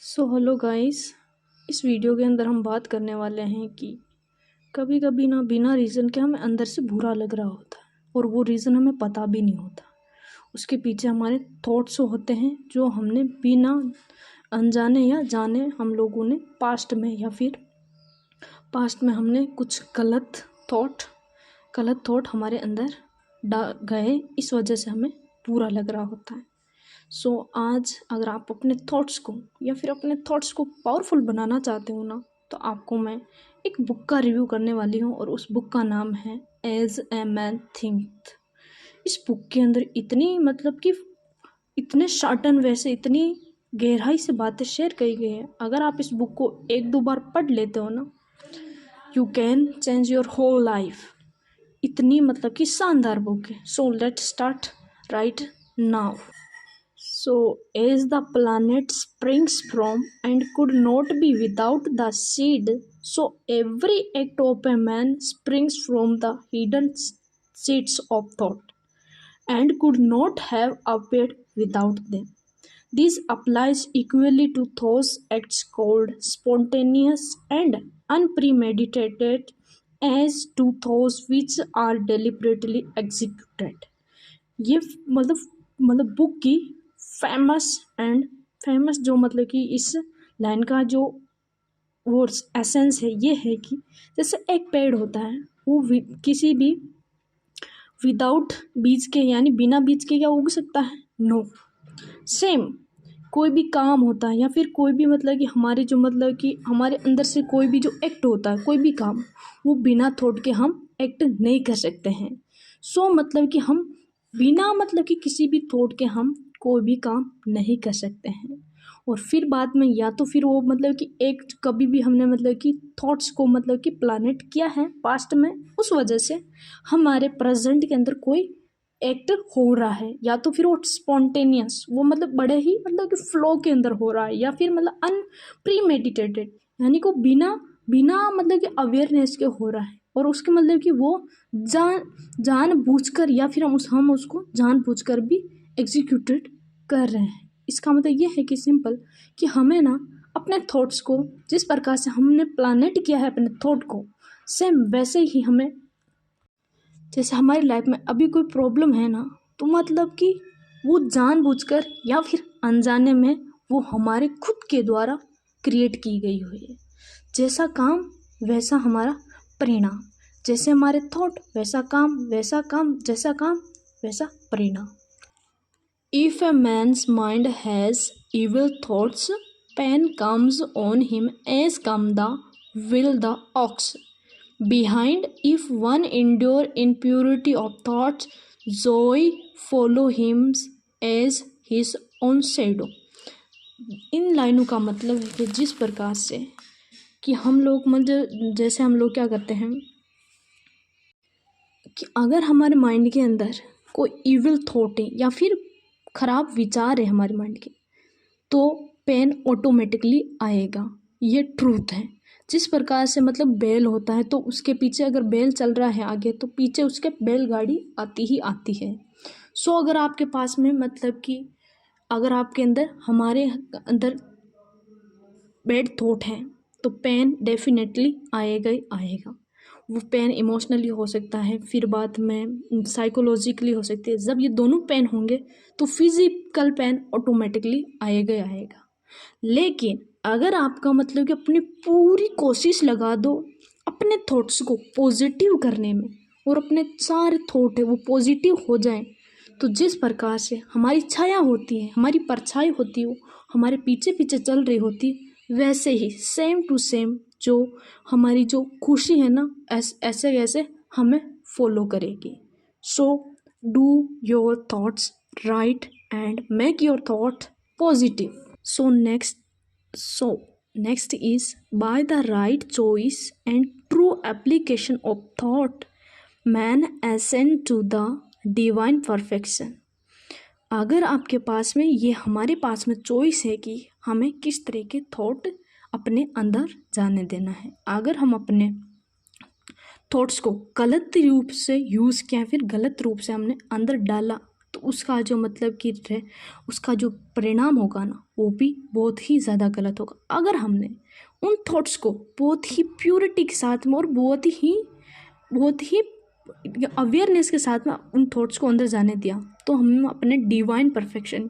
Hello guys. इस video के अंदर हम बात करने वाले हैं कि कभी कभी ना बिना रीज़न के हमें अंदर से बुरा लग रहा होता है और वो रीज़न हमें पता भी नहीं होता। उसके पीछे हमारे थॉट्स होते हैं जो हमने बिना अनजाने या जाने हम लोगों ने पास्ट में हमने कुछ गलत थॉट हमारे अंदर गए, इस वजह से हमें बुरा लग रहा होता है। आज अगर आप अपने थॉट्स को पावरफुल बनाना चाहते हो ना, तो आपको मैं एक बुक का रिव्यू करने वाली हूँ और उस बुक का नाम है एज ए मैन थिंक। इस बुक के अंदर इतने शॉर्ट एंड वे से इतनी गहराई से बातें शेयर की गई हैं। अगर आप इस बुक को एक दो बार पढ़ लेते हो ना, you can change your whole life. इतनी शानदार बुक है। Let's start right now. As the planet springs from and could not be without the seed, so every act of a man springs from the hidden seeds of thought, and could not have appeared without them. This applies equally to those acts called spontaneous and unpremeditated as to those which are deliberately executed. ये book की famous जो कि इस line का जो वो essence है, ये है कि जैसे एक पेड़ होता है, वो किसी भी विदाउट बीज के यानी बिना बीज के क्या उग सकता है? नो। सेम कोई भी काम होता है या फिर कोई भी कि हमारे जो कि हमारे अंदर से कोई भी जो एक्ट होता है, कोई भी काम, वो बिना थॉट के हम एक्ट नहीं कर सकते हैं। कि हम बिना कि किसी भी थॉट के हम कोई भी काम नहीं कर सकते हैं। और फिर बाद में या तो फिर वो कि एक कभी भी हमने कि थॉट्स को कि प्लानेट किया है पास्ट में, उस वजह से हमारे प्रेजेंट के अंदर कोई एक्ट हो रहा है, या तो फिर वो स्पॉन्टेनियस, वो बड़े ही कि फ्लो के अंदर हो रहा है, या फिर अनप्रीमेडिटेटेड यानी को बिना कि अवेयरनेस के हो रहा है, और उसके कि वो जानबूझकर या फिर हम उसको जानबूझकर भी एग्जीक्यूटेड कर रहे हैं। इसका ये है कि सिंपल कि हमें ना अपने थॉट्स को जिस प्रकार से हमने प्लानेट किया है अपने थॉट को, सेम वैसे ही हमें, जैसे हमारी लाइफ में अभी कोई प्रॉब्लम है ना, तो कि वो जानबूझकर या फिर अनजाने में वो हमारे खुद के द्वारा क्रिएट की गई हुई है। जैसा काम वैसा हमारा परिणाम, जैसे हमारे थॉट वैसा काम, जैसा काम वैसा परिणाम। If a man's mind has evil thoughts, pain comes on him as come the will the ox. Behind, if one endure in purity of thoughts, joy follow him as his own shadow. इन लाइनों का मतलब है कि जिस प्रकार से कि हम लोग जैसे हम लोग क्या करते हैं कि अगर हमारे माइंड के अंदर कोई इविल थॉट है या फिर खराब विचार है हमारे माइंड के, तो पेन ऑटोमेटिकली आएगा। ये ट्रूथ है। जिस प्रकार से बैल होता है, तो उसके पीछे अगर बैल चल रहा है आगे, तो पीछे उसके बैलगाड़ी आती ही आती है। अगर आपके पास में कि अगर आपके अंदर हमारे अंदर बैड थॉट है, तो पेन डेफिनेटली आएगा ही आएगा। वो पेन इमोशनली हो सकता है, फिर बाद में साइकोलॉजिकली हो सकती है। जब ये दोनों पेन होंगे तो फिजिकल पेन ऑटोमेटिकली आएगा ही आएगा। लेकिन अगर आपका कि अपनी पूरी कोशिश लगा दो अपने थॉट्स को पॉजिटिव करने में, और अपने सारे थॉट है वो पॉजिटिव हो जाएं, तो जिस प्रकार से हमारी छाया होती है, हमारी परछाई होती है, वो हमारे पीछे पीछे चल रही होती, वैसे ही सेम टू सेम जो हमारी जो खुशी है ना, ऐसे ऐसे हमें फॉलो करेगी। Do your thoughts right and make your thought positive. Next is by the right choice and true application of thought man ascend to the divine perfection. अगर आपके पास में ये हमारे पास में चॉइस है कि हमें किस तरह के थॉट अपने अंदर जाने देना है। अगर हम अपने थॉट्स को गलत रूप से यूज़ किया, फिर गलत रूप से हमने अंदर डाला, तो उसका जो मतलब कि उसका जो परिणाम होगा ना वो भी बहुत ही ज़्यादा गलत होगा। अगर हमने उन थॉट्स को बहुत ही प्योरिटी के साथ में और बहुत ही अवेयरनेस के साथ में उन थॉट्स को अंदर जाने दिया तो हम अपने डिवाइन परफेक्शन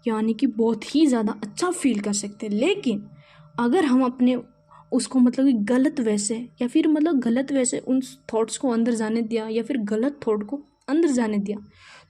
यानी कि बहुत ही ज़्यादा अच्छा फील कर सकते हैं। लेकिन अगर हम अपने उसको मतलब कि गलत वैसे या फिर मतलब गलत वैसे उन थॉट्स को अंदर जाने दिया या फिर गलत थॉट को अंदर जाने दिया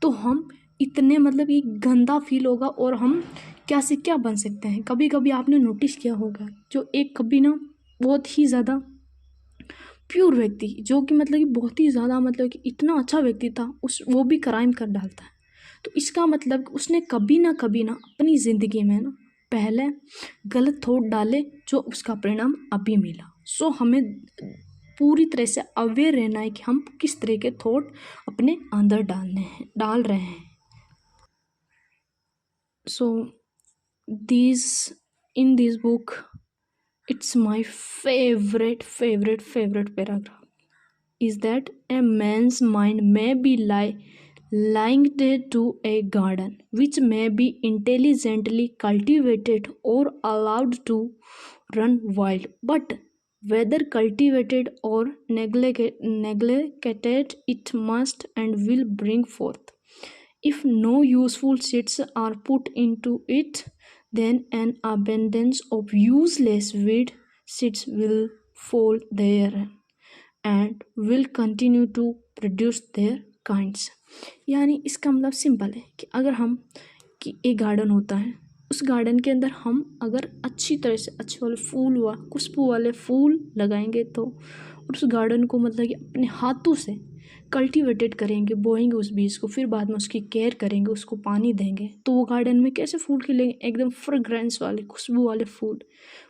तो हम इतने मतलब ये गंदा फील होगा और हम क्या से क्या बन सकते हैं। कभी कभी आपने नोटिस किया होगा जो एक कभी ना बहुत ही ज़्यादा प्योर व्यक्ति जो कि मतलब कि बहुत ही ज़्यादा मतलब कि इतना अच्छा व्यक्ति था वो भी क्राइम कर डालता है। तो इसका मतलब उसने कभी ना अपनी ज़िंदगी में ना पहले गलत थॉट डाले जो उसका परिणाम अभी मिला। सो हमें पूरी तरह से अवेयर रहना है कि हम किस तरह के थॉट अपने अंदर डाल रहे हैं। So in this book it's my favorite paragraph is that a man's mind may be linked to a garden which may be intelligently cultivated or allowed to run wild, but whether cultivated or neglected it must and will bring forth. If no useful seeds are put into it, then an abundance of useless weed seeds will fall there and will continue to produce their kinds. यानी इसका मतलब simple है कि अगर हम कि एक garden होता है उस गार्डन के अंदर हम अगर अच्छी तरह से अच्छे वाले फूल व खुशबू वाले फूल लगाएंगे तो और उस गार्डन को मतलब कि अपने हाथों से कल्टीवेटेड करेंगे, बोएंगे उस बीज को, फिर बाद में उसकी केयर करेंगे, उसको पानी देंगे तो वो गार्डन में कैसे फूल खिलेंगे, एकदम फ्रेग्रेंस वाले खुशबू वाले फूल।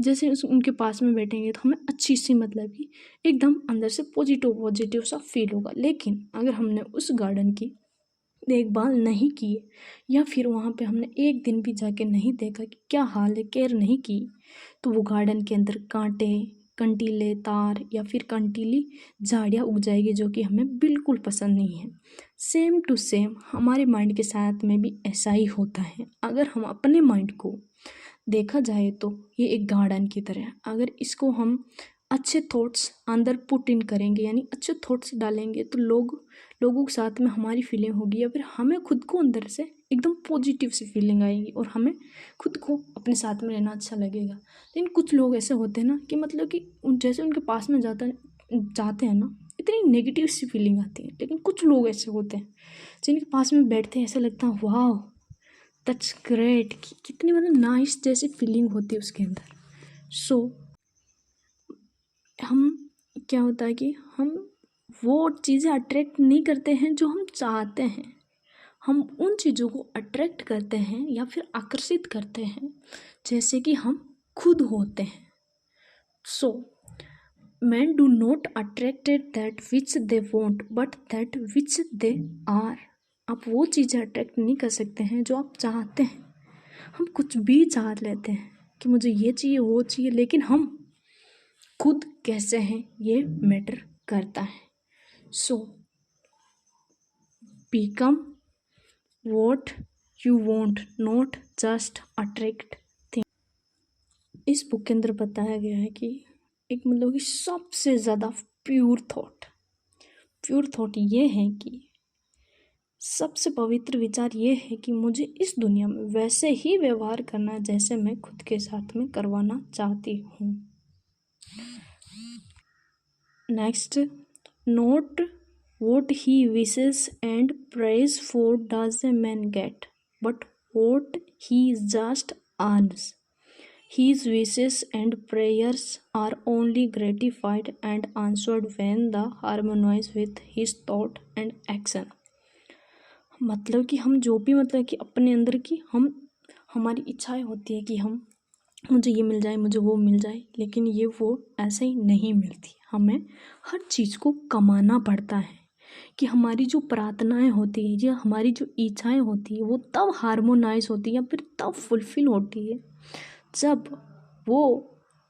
जैसे उनके पास में बैठेंगे तो हमें अच्छी सी मतलब कि एकदम अंदर से पॉजिटिव सा फील होगा। लेकिन अगर हमने उस गार्डन की देखभाल नहीं की या फिर वहाँ पे हमने एक दिन भी जाके नहीं देखा कि क्या हाल है, केयर नहीं की, तो वो गार्डन के अंदर कांटे, कंटीले तार या फिर कंटीली झाड़ियाँ उग जाएगी जो कि हमें बिल्कुल पसंद नहीं है। सेम टू सेम हमारे माइंड के साथ में भी ऐसा ही होता है। अगर हम अपने माइंड को देखा जाए तो ये एक गार्डन की तरह है। अगर इसको हम अच्छे थॉट्स अंदर पुट इन करेंगे यानी अच्छे थॉट्स डालेंगे तो लोगों के साथ में हमारी फीलिंग होगी या फिर हमें खुद को अंदर से एकदम पॉजिटिव सी फीलिंग आएगी और हमें खुद को अपने साथ में रहना अच्छा लगेगा। लेकिन कुछ लोग ऐसे होते हैं ना कि मतलब कि जैसे उनके पास में जाते हैं ना इतनी नेगेटिव सी फीलिंग आती है। लेकिन कुछ लोग ऐसे होते हैं जिनके पास में बैठते हैं ऐसा लगता है वाह दैट्स ग्रेट, कितनी मतलब नाइस जैसी फीलिंग होती है उसके अंदर। सो हम क्या होता है कि हम वो चीज़ें अट्रैक्ट नहीं करते हैं जो हम चाहते हैं, हम उन चीज़ों को अट्रैक्ट करते हैं या फिर आकर्षित करते हैं जैसे कि हम खुद होते हैं। सो men do not attracted that which they want but that which they are। आप वो चीज़ें अट्रैक्ट नहीं कर सकते हैं जो आप चाहते हैं। हम कुछ भी चाह लेते हैं कि मुझे ये चाहिए वो चाहिए, लेकिन हम खुद कैसे हैं ये मैटर करता है। So become what you want, not just attract thing. इस बुक के अंदर बताया गया है कि एक मतलब कि सबसे ज़्यादा प्योर थॉट ये है कि सबसे पवित्र विचार ये है कि मुझे इस दुनिया में वैसे ही व्यवहार करना जैसे मैं खुद के साथ में करवाना चाहती हूँ। Next, note what he wishes and prays for does a man get, but what he just earns. His wishes and prayers are only gratified and answered when they harmonize with his thought and action। मतलब कि हम जो भी मतलब कि अपने अंदर की हमारी इच्छाएं होती है कि मुझे ये मिल जाए, मुझे वो मिल जाए, लेकिन ये वो ऐसे ही नहीं मिलती। हमें हर चीज़ को कमाना पड़ता है कि हमारी जो प्रार्थनाएं होती है या हमारी जो इच्छाएं होती है वो तब हार्मोनाइज होती है या फिर तब फुलफिल होती है जब वो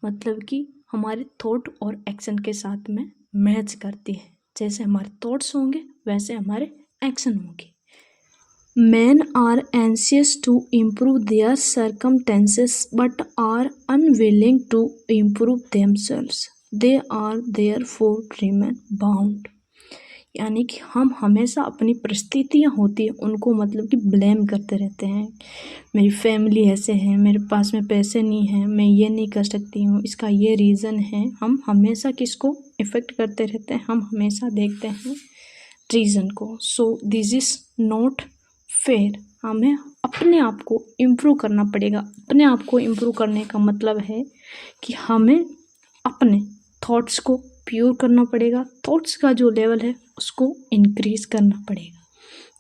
मतलब कि हमारे थॉट और एक्शन के साथ में मैच करती है। जैसे हमारे थॉट्स होंगे वैसे हमारे एक्शन होंगे। Men are anxious to improve their circumstances but are unwilling to improve themselves. They are therefore remain bound. यानी कि हम हमेशा अपनी परिस्थितियाँ होती हैं उनको मतलब कि ब्लेम करते रहते हैं। मेरी फैमिली ऐसे है, मेरे पास में पैसे नहीं हैं, मैं ये नहीं कर सकती हूँ, इसका ये रीज़न है। हम हमेशा किसको इफ़ेक्ट करते रहते हैं, हम हमेशा देखते हैं रीज़न को। So this is not fair. हमें अपने आप को इम्प्रूव करना पड़ेगा। अपने आप को इम्प्रूव करने का मतलब है कि हमें अपने थॉट्स को प्योर करना पड़ेगा। थॉट्स का जो लेवल है उसको इंक्रीज़ करना पड़ेगा।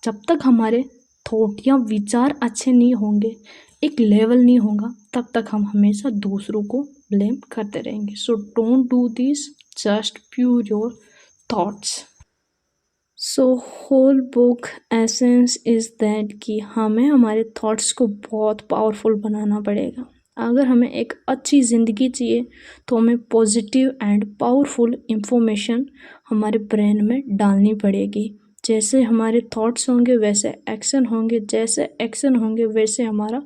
जब तक हमारे थॉट या विचार अच्छे नहीं होंगे, एक लेवल नहीं होगा, तब तक हम हमेशा दूसरों को ब्लेम करते रहेंगे। So don't do this, just pure your thoughts. So whole book essence is that कि हमें हमारे थॉट्स को बहुत पावरफुल बनाना पड़ेगा। अगर हमें एक अच्छी ज़िंदगी चाहिए तो हमें पॉजिटिव एंड पावरफुल इंफॉर्मेशन हमारे ब्रेन में डालनी पड़ेगी। जैसे हमारे थॉट्स होंगे वैसे एक्शन होंगे, जैसे एक्शन होंगे वैसे हमारा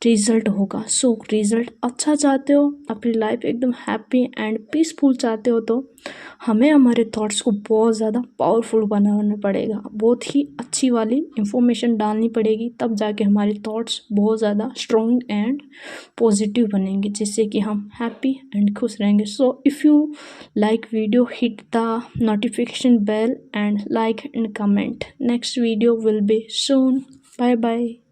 रिज़ल्ट होगा। सो रिज़ल्ट अच्छा चाहते हो, अपनी लाइफ एकदम हैप्पी एंड पीसफुल चाहते हो, तो हमें हमारे थॉट्स को बहुत ज़्यादा पावरफुल बनाना पड़ेगा। बहुत ही अच्छी वाली इंफॉर्मेशन डालनी पड़ेगी, तब जाके हमारे थॉट्स बहुत ज़्यादा स्ट्रॉन्ग एंड पॉजिटिव बनेंगे, जिससे कि हम हैप्पी एंड खुश रहेंगे। So if you like video, hit the notification bell and like and comment. Next video will be soon. Bye bye.